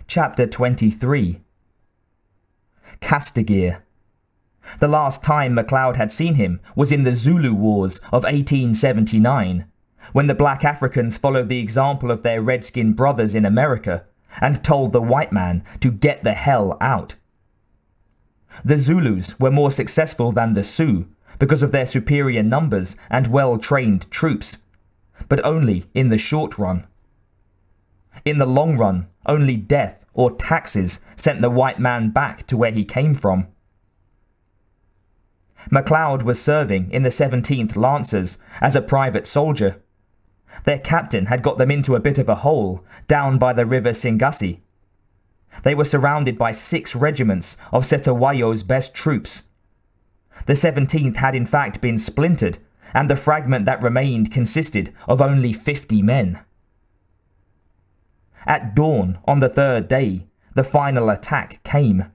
Chapter 23. Castigir. The last time MacLeod had seen him was in the Zulu Wars of 1879, when the black Africans followed the example of their red-skinned brothers in America and told the white man to get the hell out. The Zulus were more successful than the Sioux because of their superior numbers and well-trained troops, but only in the short run. In the long run, only death or taxes sent the white man back to where he came from. MacLeod was serving in the 17th Lancers as a private soldier. Their captain had got them into a bit of a hole down by the river Singasi. They were surrounded by 6 regiments of Cetewayo's best troops. The 17th had in fact been splintered, and the fragment that remained consisted of only 50 men. At dawn on the 3rd day, the final attack came.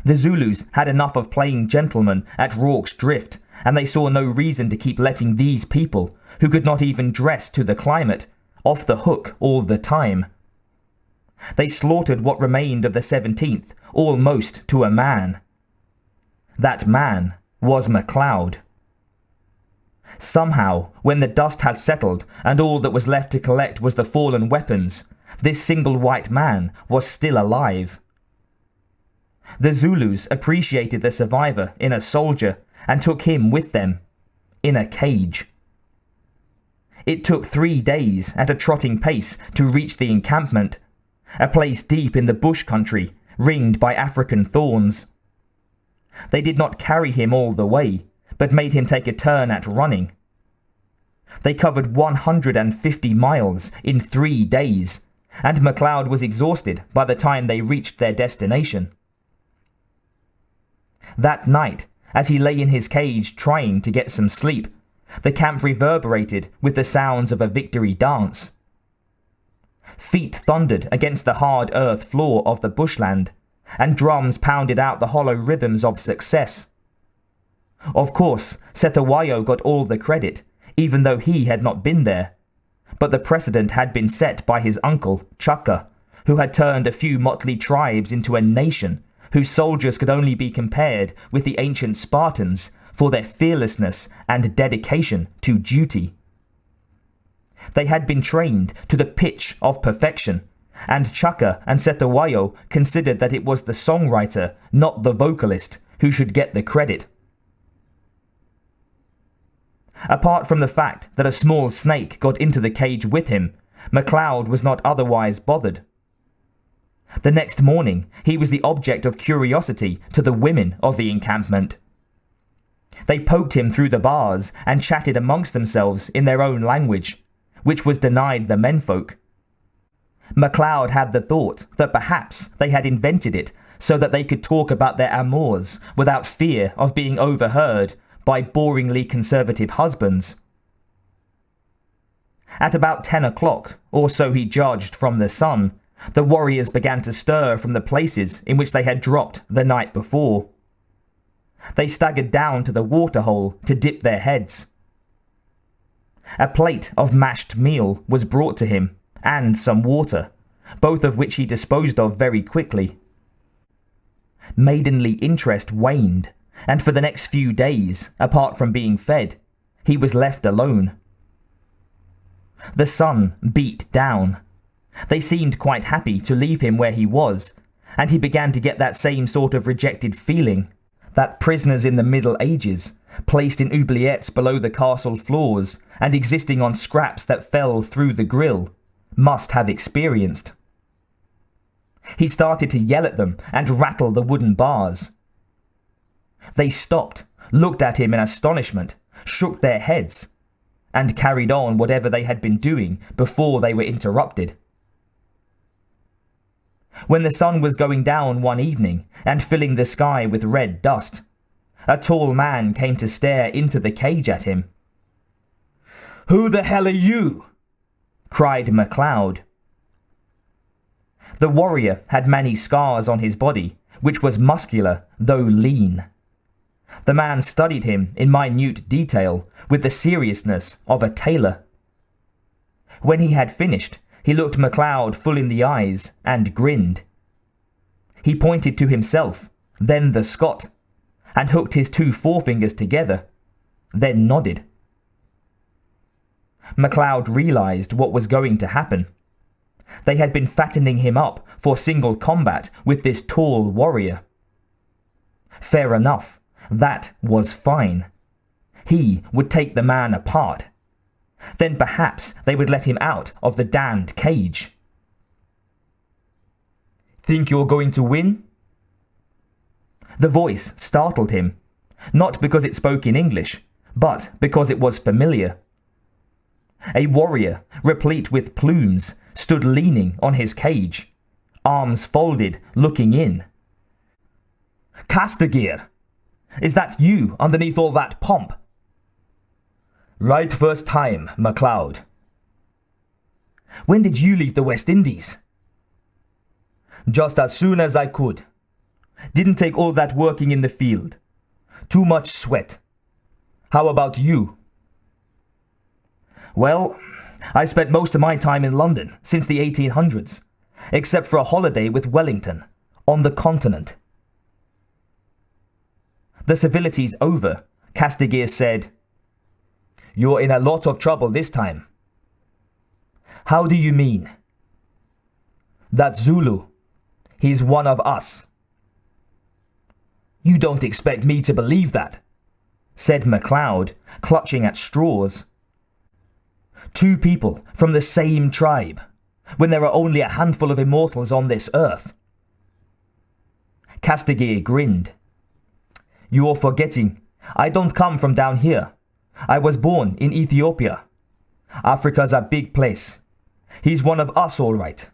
The Zulus had enough of playing gentlemen at Rorke's Drift, and they saw no reason to keep letting these people, who could not even dress to the climate, off the hook all the time. They slaughtered what remained of the 17th almost to a man. That man was MacLeod. Somehow, when the dust had settled and all that was left to collect was the fallen weapons, this single white man was still alive. The Zulus appreciated the survivor in a soldier and took him with them, in a cage. It took 3 days at a trotting pace to reach the encampment, a place deep in the bush country, ringed by African thorns. They did not carry him all the way, but made him take a turn at running. They covered 150 miles in 3 days, and MacLeod was exhausted by the time they reached their destination. That night, as he lay in his cage trying to get some sleep, the camp reverberated with the sounds of a victory dance. Feet thundered against the hard earth floor of the bushland, and drums pounded out the hollow rhythms of success. Of course, Cetewayo got all the credit, even though he had not been there, but the precedent had been set by his uncle, Chaka, who had turned a few motley tribes into a nation whose soldiers could only be compared with the ancient Spartans for their fearlessness and dedication to duty. They had been trained to the pitch of perfection, and Chaka and Cetewayo considered that it was the songwriter, not the vocalist, who should get the credit. Apart from the fact that a small snake got into the cage with him, MacLeod was not otherwise bothered. The next morning, he was the object of curiosity to the women of the encampment. They poked him through the bars and chatted amongst themselves in their own language, which was denied the menfolk. MacLeod had the thought that perhaps they had invented it so that they could talk about their amours without fear of being overheard by boringly conservative husbands. At about 10 o'clock, or so he judged from the sun, the warriors began to stir from the places in which they had dropped the night before. They staggered down to the waterhole to dip their heads. A plate of mashed meal was brought to him, and some water, both of which he disposed of very quickly. Maidenly interest waned, and for the next few days, apart from being fed, he was left alone. The sun beat down. They seemed quite happy to leave him where he was, and he began to get that same sort of rejected feeling that prisoners in the Middle Ages, placed in oubliettes below the castle floors and existing on scraps that fell through the grill, must have experienced. He started to yell at them and rattle the wooden bars. They stopped, looked at him in astonishment, shook their heads, and carried on whatever they had been doing before they were interrupted. When the sun was going down one evening and filling the sky with red dust, a tall man came to stare into the cage at him. "Who the hell are you?" cried MacLeod. The warrior had many scars on his body, which was muscular, though lean. The man studied him in minute detail, with the seriousness of a tailor. When he had finished, He looked MacLeod full in the eyes and grinned. He pointed to himself, then the Scot, and hooked his two forefingers together, then nodded. MacLeod realized what was going to happen. They had been fattening him up for single combat with this tall warrior. Fair enough, that was fine. He would take the man apart. Then perhaps they would let him out of the damned cage. "Think you're going to win?" The voice startled him, not because it spoke in English, but because it was familiar. A warrior, replete with plumes, stood leaning on his cage, arms folded, looking in. "Castigear! Is that you underneath all that pomp?" "Right first time, MacLeod." "When did you leave the West Indies?" "Just as soon as I could. Didn't take all that working in the field. Too much sweat. How about you?" "Well, I spent most of my time in London since the 1800s, except for a holiday with Wellington, on the continent." The civilities over, Castigear said, "You're in a lot of trouble this time." "How do you mean?" "That Zulu. He's one of us." "You don't expect me to believe that," said MacLeod, clutching at straws. "Two people from the same tribe, when there are only a handful of immortals on this earth." Castigear grinned. "You're forgetting. I don't come from down here. I was born in Ethiopia. Africa's a big place. He's one of us, all right.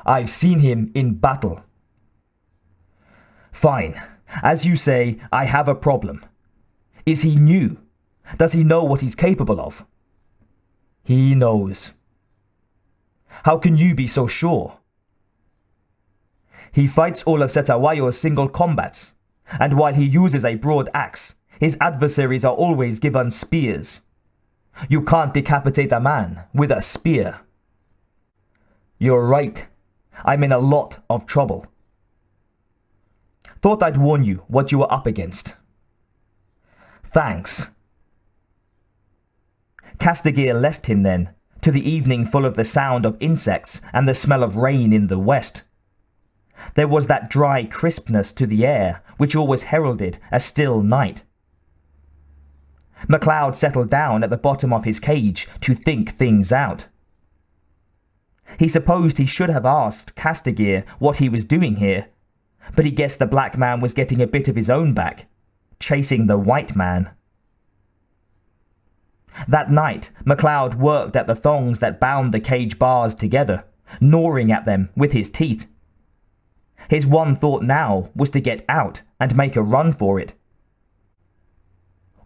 I've seen him in battle." "Fine. As you say, I have a problem. Is he new? Does he know what he's capable of?" "He knows." "How can you be so sure?" "He fights all of Setawayo's single combats, and while he uses a broad axe, his adversaries are always given spears. You can't decapitate a man with a spear." "You're right. I'm in a lot of trouble." "Thought I'd warn you what you were up against." "Thanks." Castigear left him then, to the evening full of the sound of insects and the smell of rain in the west. There was that dry crispness to the air which always heralded a still night. MacLeod settled down at the bottom of his cage to think things out. He supposed he should have asked Castigear what he was doing here, but he guessed the black man was getting a bit of his own back, chasing the white man. That night, MacLeod worked at the thongs that bound the cage bars together, gnawing at them with his teeth. His one thought now was to get out and make a run for it.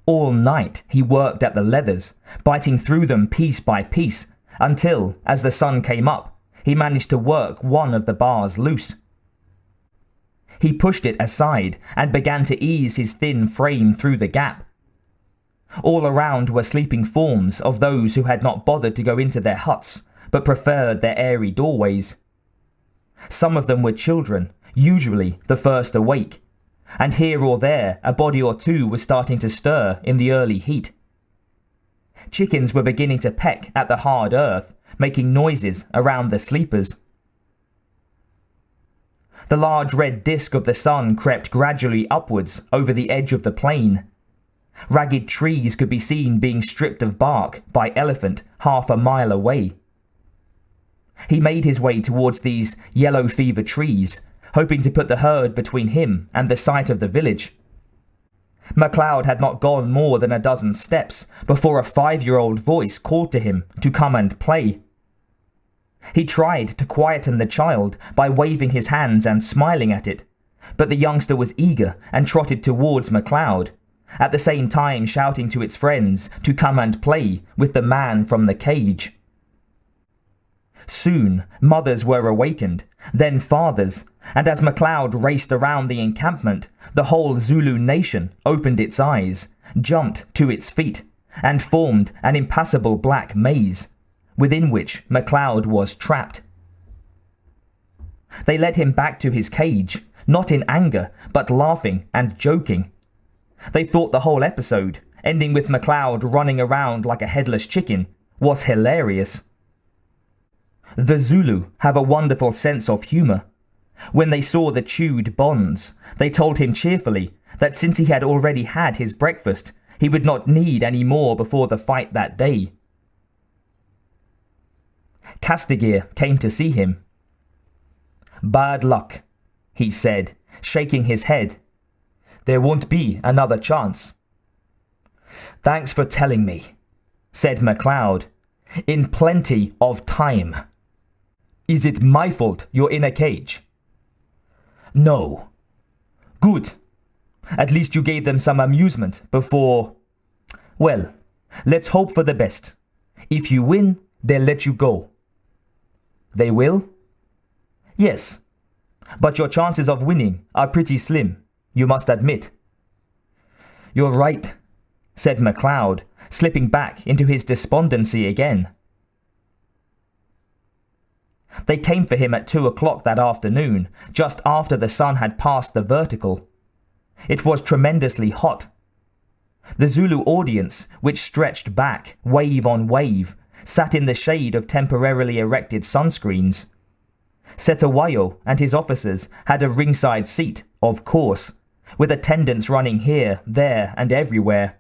All night he worked at the leathers, biting through them piece by piece, until, as the sun came up, he managed to work one of the bars loose. He pushed it aside and began to ease his thin frame through the gap. All around were sleeping forms of those who had not bothered to go into their huts, but preferred their airy doorways. Some of them were children, usually the first awake, and here or there a body or two was starting to stir in the early heat. Chickens were beginning to peck at the hard earth, making noises around the sleepers. The large red disk of the sun crept gradually upwards over the edge of the plain. Ragged trees could be seen being stripped of bark by elephant half a mile away. He made his way towards these yellow fever trees, hoping to put the herd between him and the sight of the village. MacLeod had not gone more than a dozen steps before a 5-year-old voice called to him to come and play. He tried to quieten the child by waving his hands and smiling at it, but the youngster was eager and trotted towards MacLeod, at the same time shouting to its friends to come and play with the man from the cage. Soon, mothers were awakened, then fathers, and as MacLeod raced around the encampment, the whole Zulu nation opened its eyes, jumped to its feet, and formed an impassable black maze, within which MacLeod was trapped. They led him back to his cage, not in anger, but laughing and joking. They thought the whole episode, ending with MacLeod running around like a headless chicken, was hilarious. The Zulu have a wonderful sense of humour. When they saw the chewed bonds, they told him cheerfully that since he had already had his breakfast, he would not need any more before the fight that day. Castigir came to see him. "Bad luck," he said, shaking his head. "There won't be another chance." "Thanks for telling me," said MacLeod. "In plenty of time." "Is it my fault you're in a cage?" "No." "Good. At least you gave them some amusement before... Well, let's hope for the best. If you win, they'll let you go." "They will?" "Yes. But your chances of winning are pretty slim, you must admit." "You're right," said MacLeod, slipping back into his despondency again. They came for him at 2 o'clock that afternoon, just after the sun had passed the vertical. It was tremendously hot. The Zulu audience, which stretched back, wave on wave, sat in the shade of temporarily erected sunscreens. Setawayo and his officers had a ringside seat, of course, with attendants running here, there, and everywhere.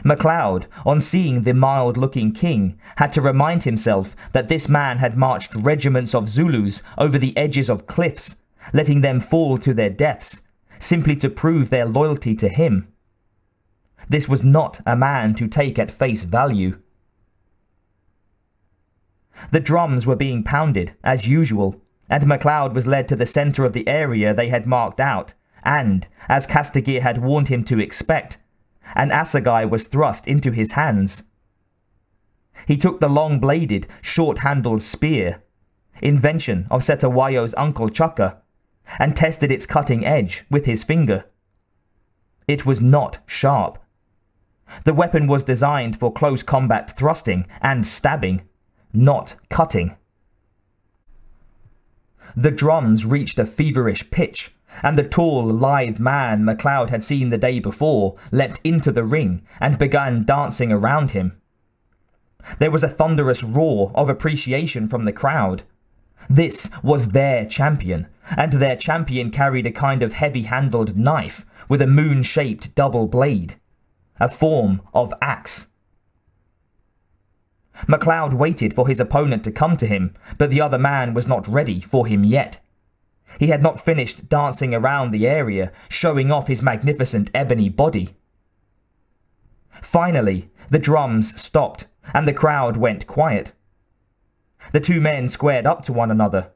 MacLeod, on seeing the mild-looking king, had to remind himself that this man had marched regiments of Zulus over the edges of cliffs, letting them fall to their deaths, simply to prove their loyalty to him. This was not a man to take at face value. The drums were being pounded, as usual, and MacLeod was led to the centre of the area they had marked out, and, as Castigir had warned him to expect, an assegai was thrust into his hands. He took the long-bladed, short-handled spear, invention of Setawayo's uncle Chaka, and tested its cutting edge with his finger. It was not sharp. The weapon was designed for close combat thrusting and stabbing, not cutting. The drums reached a feverish pitch, and the tall, lithe man MacLeod had seen the day before leapt into the ring and began dancing around him. There was a thunderous roar of appreciation from the crowd. This was their champion, and their champion carried a kind of heavy-handled knife with a moon-shaped double blade, a form of axe. MacLeod waited for his opponent to come to him, but the other man was not ready for him yet. He had not finished dancing around the area, showing off his magnificent ebony body. Finally, the drums stopped, and the crowd went quiet. The two men squared up to one another.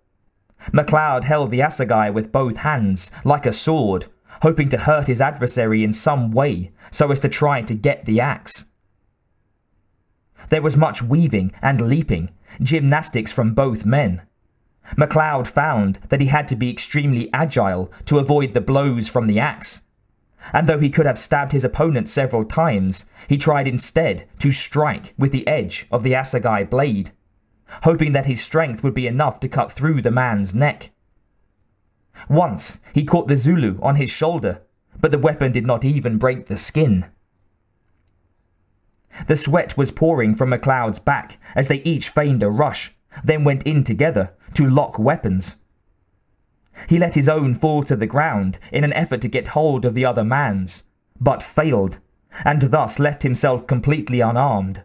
MacLeod held the assegai with both hands, like a sword, hoping to hurt his adversary in some way, so as to try to get the axe. There was much weaving and leaping, gymnastics from both men. MacLeod found that he had to be extremely agile to avoid the blows from the axe, and though he could have stabbed his opponent several times, he tried instead to strike with the edge of the assegai blade, hoping that his strength would be enough to cut through the man's neck. Once he caught the Zulu on his shoulder, but the weapon did not even break the skin. The sweat was pouring from MacLeod's back as they each feigned a rush, then went in together to lock weapons. He let his own fall to the ground in an effort to get hold of the other man's, but failed, and thus left himself completely unarmed.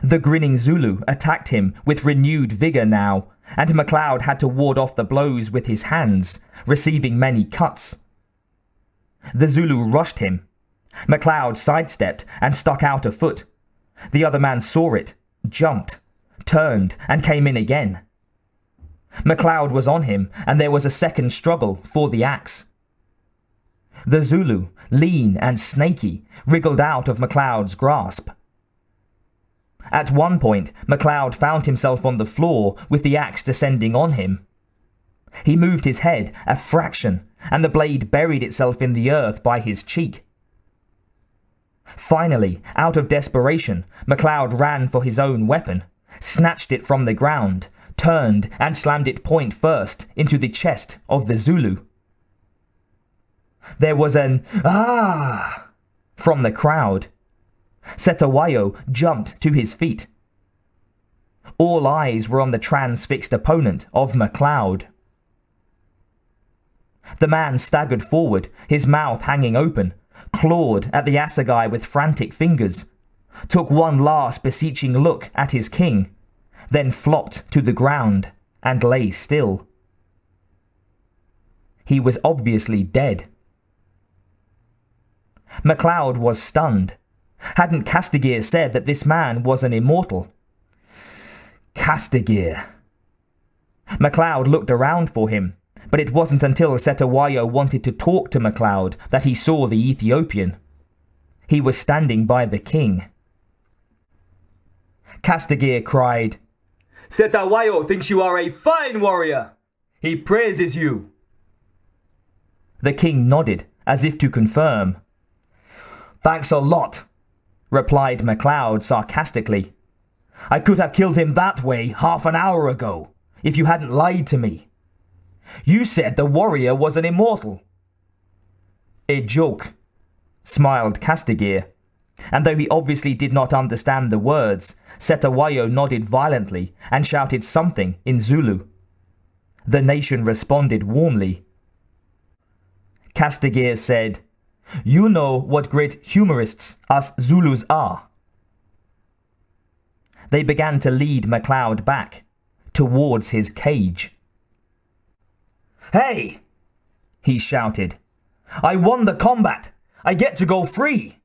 The grinning Zulu attacked him with renewed vigour now, and MacLeod had to ward off the blows with his hands, receiving many cuts. The Zulu rushed him. MacLeod sidestepped and stuck out a foot. The other man saw it, jumped, turned, and came in again. MacLeod was on him, and there was a second struggle for the axe. The Zulu, lean and snaky, wriggled out of MacLeod's grasp. At one point, MacLeod found himself on the floor with the axe descending on him. He moved his head a fraction, and the blade buried itself in the earth by his cheek. Finally, out of desperation, MacLeod ran for his own weapon, snatched it from the ground, turned and slammed it point first into the chest of the Zulu. There was an "Ah!" from the crowd. Cetewayo jumped to his feet. All eyes were on the transfixed opponent of MacLeod. The man staggered forward, his mouth hanging open, clawed at the assegai with frantic fingers, took one last beseeching look at his king, then flopped to the ground and lay still. He was obviously dead. MacLeod was stunned. Hadn't Castigir said that this man was an immortal? Castigir. MacLeod looked around for him, but it wasn't until Cetewayo wanted to talk to MacLeod that he saw the Ethiopian. He was standing by the king. Castigir cried, "Cetewayo thinks you are a fine warrior. He praises you." The king nodded, as if to confirm. "Thanks a lot," replied MacLeod sarcastically. "I could have killed him that way half an hour ago, if you hadn't lied to me. You said the warrior was an immortal." "A joke," smiled Castigir, and though he obviously did not understand the words, Cetewayo nodded violently and shouted something in Zulu. The nation responded warmly. Castigir said, "You know what great humorists us Zulus are." They began to lead MacLeod back, towards his cage. "Hey!" he shouted. "I won the combat! I get to go free!"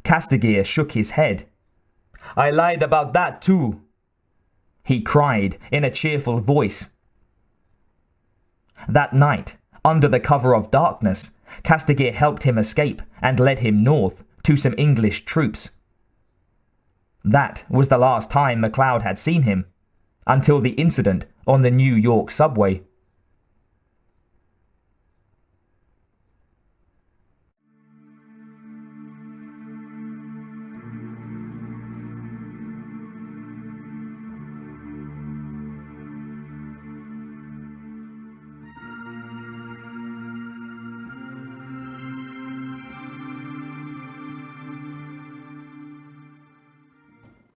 Castigir shook his head. "I lied about that too," he cried in a cheerful voice. That night, under the cover of darkness, Castigir helped him escape and led him north to some English troops. That was the last time MacLeod had seen him, until the incident on the New York subway.